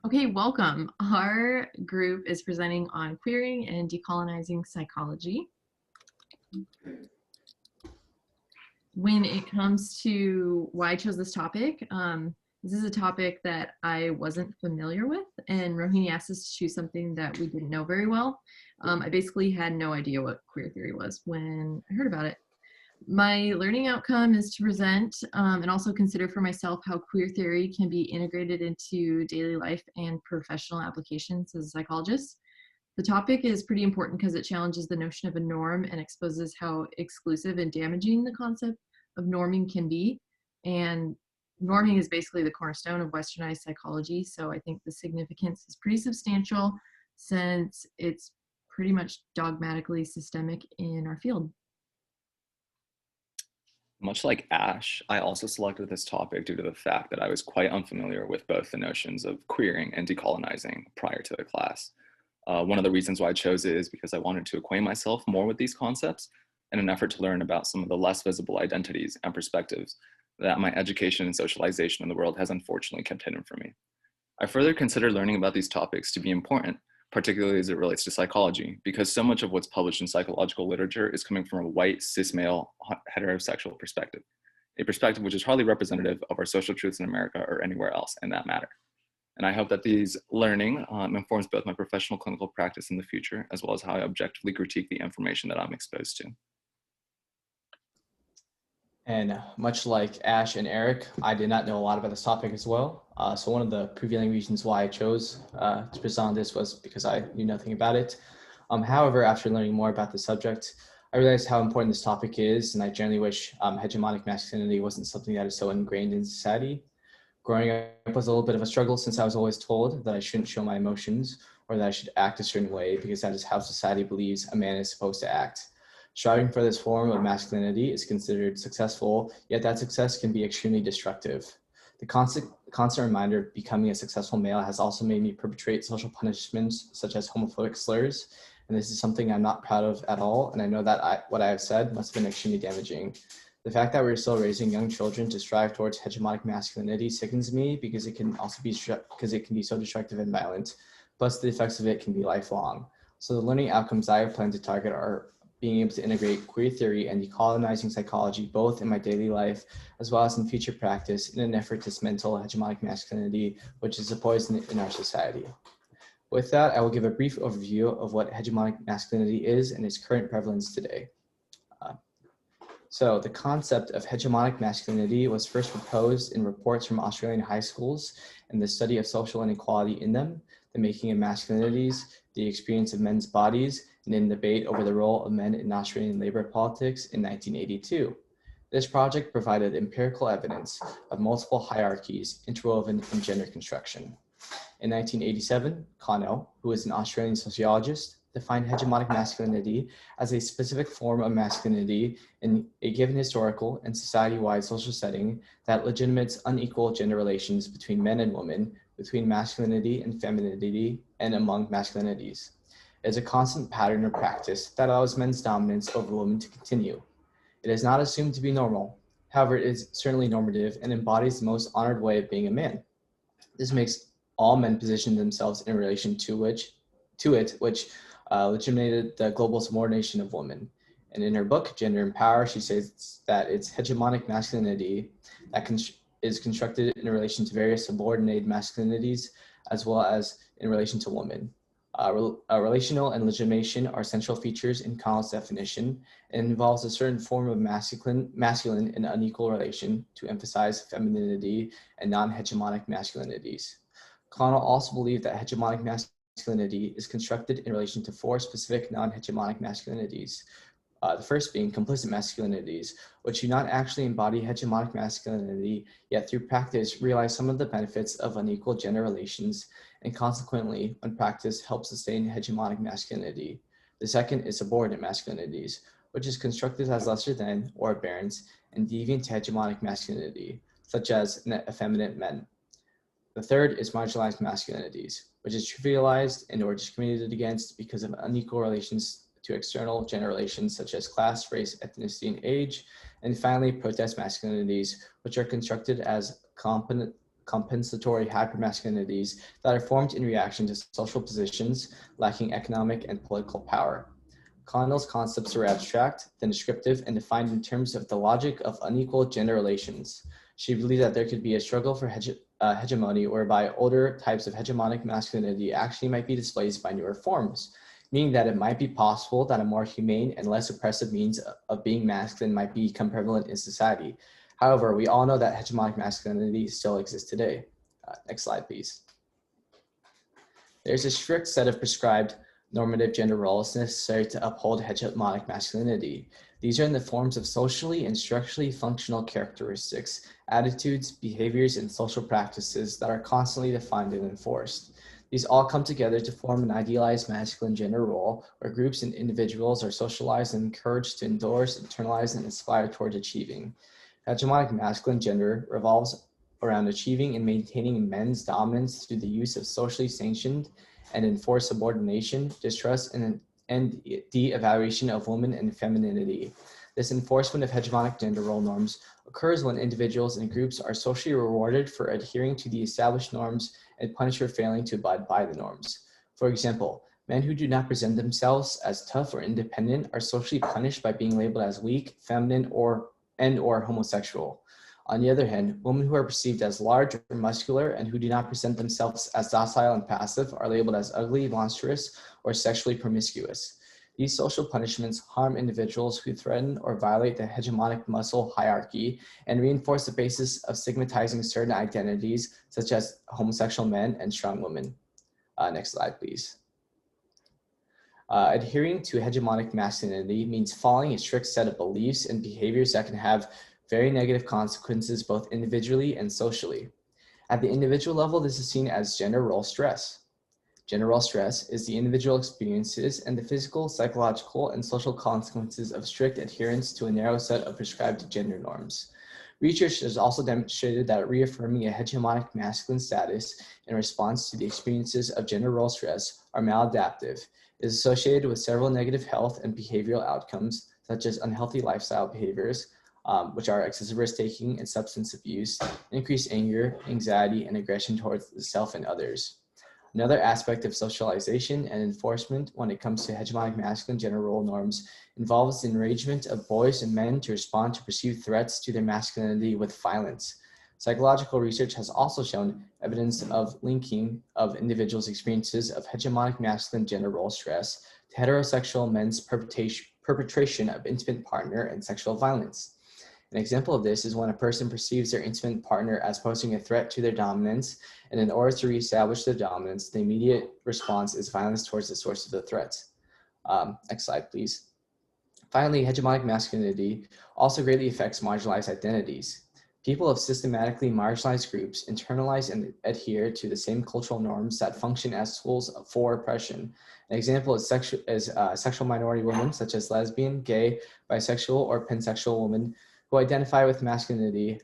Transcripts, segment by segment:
Okay, welcome. Our group is presenting on queering and decolonizing psychology. When it comes to why I chose this topic, this is a topic that I wasn't familiar with, and Rohini asked us to choose something that we didn't know very well. I basically had no idea what queer theory was when I heard about it. My learning outcome is to present and also consider for myself how queer theory can be integrated into daily life and professional applications as a psychologist. The topic is pretty important because it challenges the notion of a norm and exposes how exclusive and damaging the concept of norming can be. And norming is basically the cornerstone of westernized psychology. So I think the significance is pretty substantial since it's pretty much dogmatically systemic in our field. Much like Ash, I also selected this topic due to the fact that I was quite unfamiliar with both the notions of queering and decolonizing prior to the class. One of the reasons why I chose it is because I wanted to acquaint myself more with these concepts in an effort to learn about some of the less visible identities and perspectives that my education and socialization in the world has unfortunately kept hidden from me. I further consider learning about these topics to be important, particularly as it relates to psychology, because so much of what's published in psychological literature is coming from a white, cis male, heterosexual perspective, a perspective which is hardly representative of our social truths in America or anywhere else in that matter. And I hope that these learning informs both my professional clinical practice in the future, as well as how I objectively critique the information that I'm exposed to. And much like Ash and Eric, I did not know a lot about this topic as well. So one of the prevailing reasons why I chose to present on this was because I knew nothing about it. However, after learning more about the subject, I realized how important this topic is, and I generally wish hegemonic masculinity wasn't something that is so ingrained in society. Growing up was a little bit of a struggle since I was always told that I shouldn't show my emotions or that I should act a certain way because that is how society believes a man is supposed to act. Striving for this form of masculinity is considered successful, yet that success can be extremely destructive. The constant reminder of becoming a successful male has also made me perpetrate social punishments such as homophobic slurs, and this is something I'm not proud of at all, and I know that what I have said must have been extremely damaging. The fact that we're still raising young children to strive towards hegemonic masculinity sickens me because it can be so destructive and violent, plus the effects of it can be lifelong. So the learning outcomes I plan to target are being able to integrate queer theory and decolonizing psychology both in my daily life as well as in future practice in an effort to dismantle hegemonic masculinity, which is a poison in our society. With that, I will give a brief overview of what hegemonic masculinity is and its current prevalence today. So the concept of hegemonic masculinity was first proposed in reports from Australian high schools and the study of social inequality in them, the making of masculinities, the experience of men's bodies, and in debate over the role of men in Australian labor politics in 1982. This project provided empirical evidence of multiple hierarchies interwoven in gender construction. In 1987, Connell, who is an Australian sociologist, defined hegemonic masculinity as a specific form of masculinity in a given historical and society-wide social setting that legitimates unequal gender relations between men and women, between masculinity and femininity, and among masculinities. It is a constant pattern or practice that allows men's dominance over women to continue. It is not assumed to be normal. However, it is certainly normative and embodies the most honored way of being a man. This makes all men position themselves in relation to it, which legitimated the global subordination of women. And in her book, Gender and Power, she says that it's hegemonic masculinity that is constructed in relation to various subordinated masculinities, as well as in relation to women. Relational and legitimation are central features in Connell's definition and involves a certain form of masculine and unequal relation to emphasize femininity and non-hegemonic masculinities. Connell also believed that hegemonic masculinity is constructed in relation to four specific non-hegemonic masculinities. The first being complicit masculinities, which do not actually embody hegemonic masculinity, yet through practice realize some of the benefits of unequal gender relations, and consequently, when practice helps sustain hegemonic masculinity. The second is subordinate masculinities, which is constructed as lesser than or aberrant and deviant to hegemonic masculinity, such as effeminate men. The third is marginalized masculinities, which is trivialized and or discriminated against because of unequal relations to external gender relations such as class, race, ethnicity, and age. And finally, protest masculinities, which are constructed as compensatory hypermasculinities that are formed in reaction to social positions lacking economic and political power. Connell's concepts are abstract, then descriptive, and defined in terms of the logic of unequal gender relations. She believed that there could be a struggle for hegemony whereby older types of hegemonic masculinity actually might be displaced by newer forms, meaning that it might be possible that a more humane and less oppressive means of being masculine might become prevalent in society. However, we all know that hegemonic masculinity still exists today. Next slide, please. There's a strict set of prescribed normative gender roles necessary to uphold hegemonic masculinity. These are in the forms of socially and structurally functional characteristics, attitudes, behaviors, and social practices that are constantly defined and enforced. These all come together to form an idealized masculine gender role where groups and individuals are socialized and encouraged to endorse, internalize, and aspire toward achieving. Hegemonic masculine gender revolves around achieving and maintaining men's dominance through the use of socially sanctioned and enforced subordination, distrust, and de-evaluation of women and femininity. This enforcement of hegemonic gender role norms occurs when individuals and groups are socially rewarded for adhering to the established norms and punished for failing to abide by the norms. For example, men who do not present themselves as tough or independent are socially punished by being labeled as weak, feminine, or homosexual. On the other hand, women who are perceived as large or muscular and who do not present themselves as docile and passive are labeled as ugly, monstrous, or sexually promiscuous. These social punishments harm individuals who threaten or violate the hegemonic muscle hierarchy and reinforce the basis of stigmatizing certain identities, such as homosexual men and strong women. Next slide, please. Adhering to hegemonic masculinity means following a strict set of beliefs and behaviors that can have very negative consequences both individually and socially. At the individual level, this is seen as gender role stress. Gender role stress is the individual experiences and the physical, psychological, and social consequences of strict adherence to a narrow set of prescribed gender norms. Research has also demonstrated that reaffirming a hegemonic masculine status in response to the experiences of gender role stress are maladaptive, is associated with several negative health and behavioral outcomes, such as unhealthy lifestyle behaviors, which are excessive risk-taking and substance abuse, increased anger, anxiety, and aggression towards the self and others. Another aspect of socialization and enforcement when it comes to hegemonic masculine gender role norms involves the enragement of boys and men to respond to perceived threats to their masculinity with violence. Psychological research has also shown evidence of linking of individuals' experiences of hegemonic masculine gender role stress to heterosexual men's perpetration of intimate partner and sexual violence. An example of this is when a person perceives their intimate partner as posing a threat to their dominance, and in order to reestablish their dominance, the immediate response is violence towards the source of the threat. Next slide, please. Finally, hegemonic masculinity also greatly affects marginalized identities. People of systematically marginalized groups internalize and adhere to the same cultural norms that function as tools for oppression. An example is sexual minority women, such as lesbian, gay, bisexual, or pansexual women who identify with masculinity.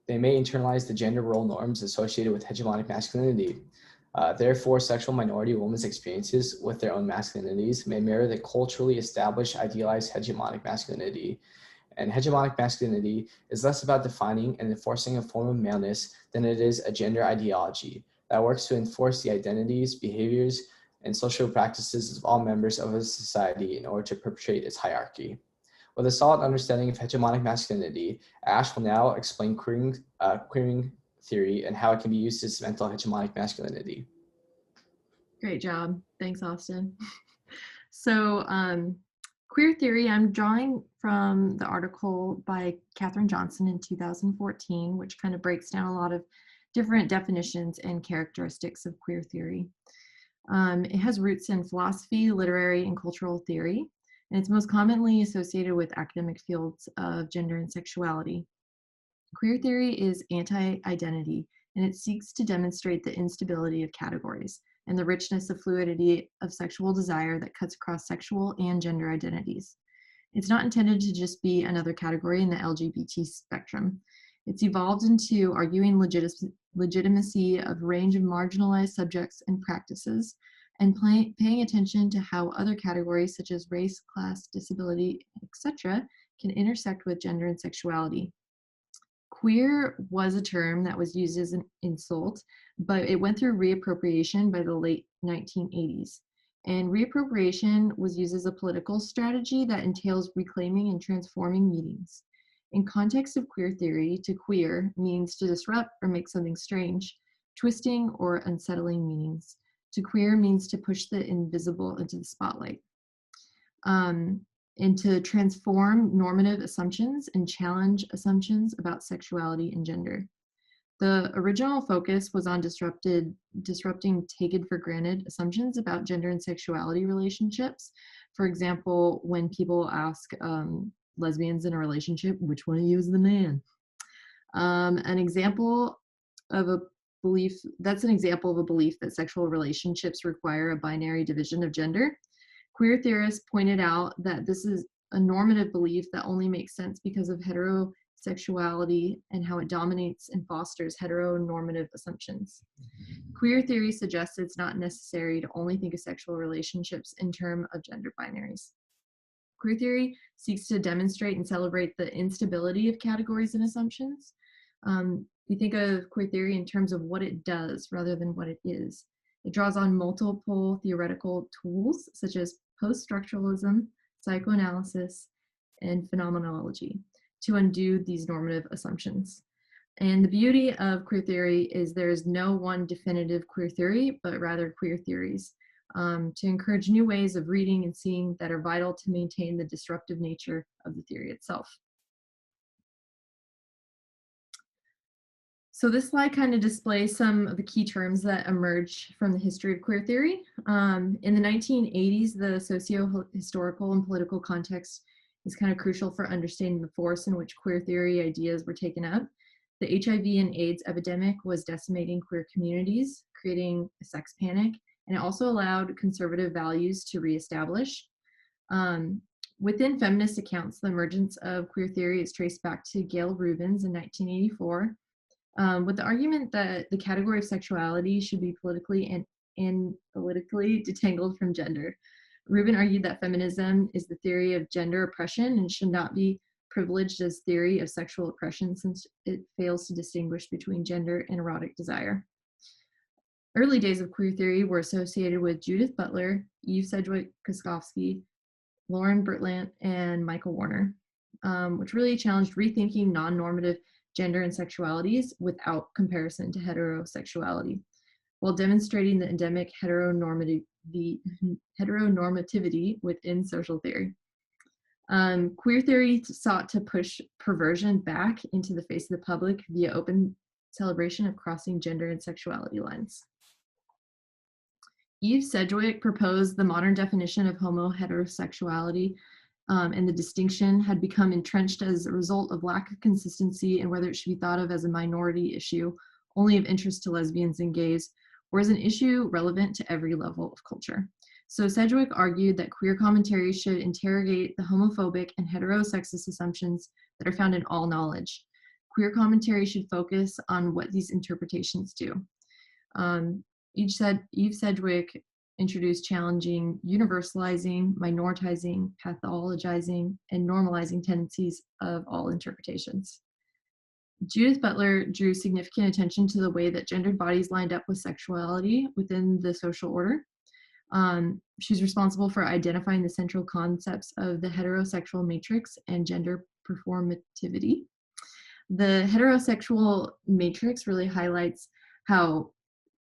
They may internalize the gender role norms associated with hegemonic masculinity. Therefore, sexual minority women's experiences with their own masculinities may mirror the culturally established idealized hegemonic masculinity. And hegemonic masculinity is less about defining and enforcing a form of maleness than it is a gender ideology that works to enforce the identities, behaviors, and social practices of all members of a society in order to perpetuate its hierarchy. With a solid understanding of hegemonic masculinity, Ash will now explain queering theory and how it can be used to dismantle hegemonic masculinity. Great job. Thanks, Austyn. So queer theory, I'm drawing from the article by Katherine Johnson in 2014, which kind of breaks down a lot of different definitions and characteristics of queer theory. It has roots in philosophy, literary, and cultural theory, and it's most commonly associated with academic fields of gender and sexuality. Queer theory is anti-identity, and it seeks to demonstrate the instability of categories and the richness of fluidity of sexual desire that cuts across sexual and gender identities. It's not intended to just be another category in the LGBT spectrum. It's evolved into arguing legitimacy of a range of marginalized subjects and practices, and paying attention to how other categories such as race, class, disability, etc., can intersect with gender and sexuality. Queer was a term that was used as an insult, but it went through reappropriation by the late 1980s. And reappropriation was used as a political strategy that entails reclaiming and transforming meanings. In context of queer theory, to queer means to disrupt or make something strange, twisting or unsettling meanings. To queer means to push the invisible into the spotlight. And to transform normative assumptions and challenge assumptions about sexuality and gender. The original focus was on disrupting taken for granted assumptions about gender and sexuality relationships. For example, when people ask lesbians in a relationship, which one of you is the man? An example of a belief that sexual relationships require a binary division of gender. Queer theorists pointed out that this is a normative belief that only makes sense because of heterosexuality and how it dominates and fosters heteronormative assumptions. Queer theory suggests it's not necessary to only think of sexual relationships in terms of gender binaries. Queer theory seeks to demonstrate and celebrate the instability of categories and assumptions. We think of queer theory in terms of what it does rather than what it is. It draws on multiple theoretical tools such as post-structuralism, psychoanalysis, and phenomenology to undo these normative assumptions. And the beauty of queer theory is there is no one definitive queer theory, but rather queer theories, to encourage new ways of reading and seeing that are vital to maintain the disruptive nature of the theory itself. So this slide kind of displays some of the key terms that emerge from the history of queer theory. In the 1980s, the socio-historical and political context is kind of crucial for understanding the force in which queer theory ideas were taken up. The HIV and AIDS epidemic was decimating queer communities, creating a sex panic, and it also allowed conservative values to reestablish. Within feminist accounts, the emergence of queer theory is traced back to Gail Rubens in 1984. With the argument that the category of sexuality should be politically and analytically detangled from gender. Rubin argued that feminism is the theory of gender oppression and should not be privileged as theory of sexual oppression since it fails to distinguish between gender and erotic desire. Early days of queer theory were associated with Judith Butler, Eve Sedgwick-Koskowski, Lauren Bertlant, and Michael Warner, which really challenged rethinking non-normative gender and sexualities without comparison to heterosexuality, while demonstrating the endemic heteronormativity within social theory. Queer theory sought to push perversion back into the face of the public via open celebration of crossing gender and sexuality lines. Eve Sedgwick proposed the modern definition of homo-heterosexuality, and the distinction had become entrenched as a result of lack of consistency in whether it should be thought of as a minority issue, only of interest to lesbians and gays, or as an issue relevant to every level of culture. So Sedgwick argued that queer commentary should interrogate the homophobic and heterosexist assumptions that are found in all knowledge. Queer commentary should focus on what these interpretations do. Eve Sedgwick introduced challenging universalizing, minoritizing, pathologizing, and normalizing tendencies of all interpretations. Judith Butler drew significant attention to the way that gendered bodies lined up with sexuality within the social order. She's responsible for identifying the central concepts of the heterosexual matrix and gender performativity. The heterosexual matrix really highlights how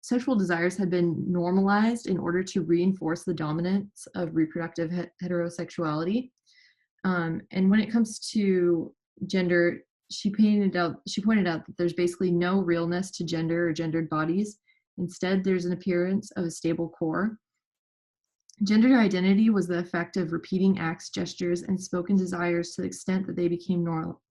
sexual desires had been normalized in order to reinforce the dominance of reproductive heterosexuality. And when it comes to gender, she pointed out that there's basically no realness to gender or gendered bodies. Instead, there's an appearance of a stable core. Gender identity was the effect of repeating acts, gestures, and spoken desires to the extent that they became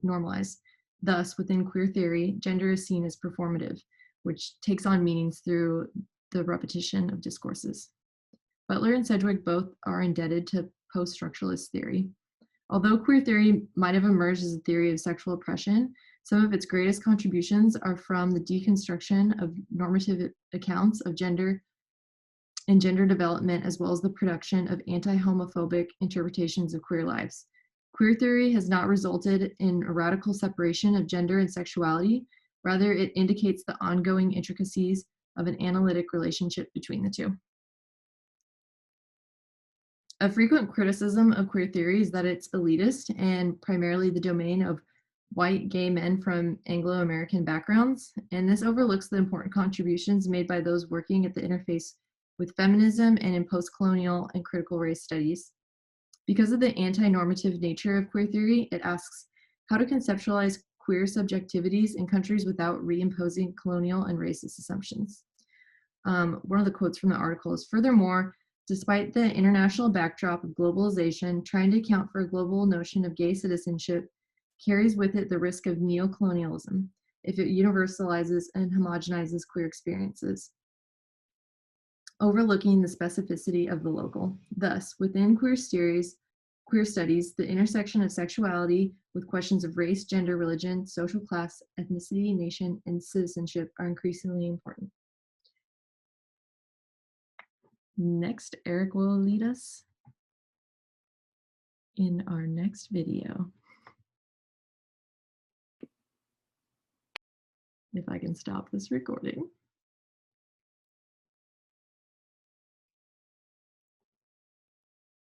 normalized. Thus, within queer theory, gender is seen as performative, which takes on meanings through the repetition of discourses. Butler and Sedgwick both are indebted to post-structuralist theory. Although queer theory might have emerged as a theory of sexual oppression, some of its greatest contributions are from the deconstruction of normative accounts of gender and gender development, as well as the production of anti-homophobic interpretations of queer lives. Queer theory has not resulted in a radical separation of gender and sexuality. Rather, it indicates the ongoing intricacies of an analytic relationship between the two. A frequent criticism of queer theory is that it's elitist and primarily the domain of white gay men from Anglo-American backgrounds, and this overlooks the important contributions made by those working at the interface with feminism and in post-colonial and critical race studies. Because of the anti-normative nature of queer theory, it asks how to conceptualize queer subjectivities in countries without reimposing colonial and racist assumptions. One of the quotes from the article is, furthermore, despite the international backdrop of globalization, trying to account for a global notion of gay citizenship carries with it the risk of neocolonialism if it universalizes and homogenizes queer experiences, overlooking the specificity of the local. Thus, within queer studies, the intersection of sexuality with questions of race, gender, religion, social class, ethnicity, nation, and citizenship are increasingly important. Next, Eric will lead us in our next video. If I can stop this recording.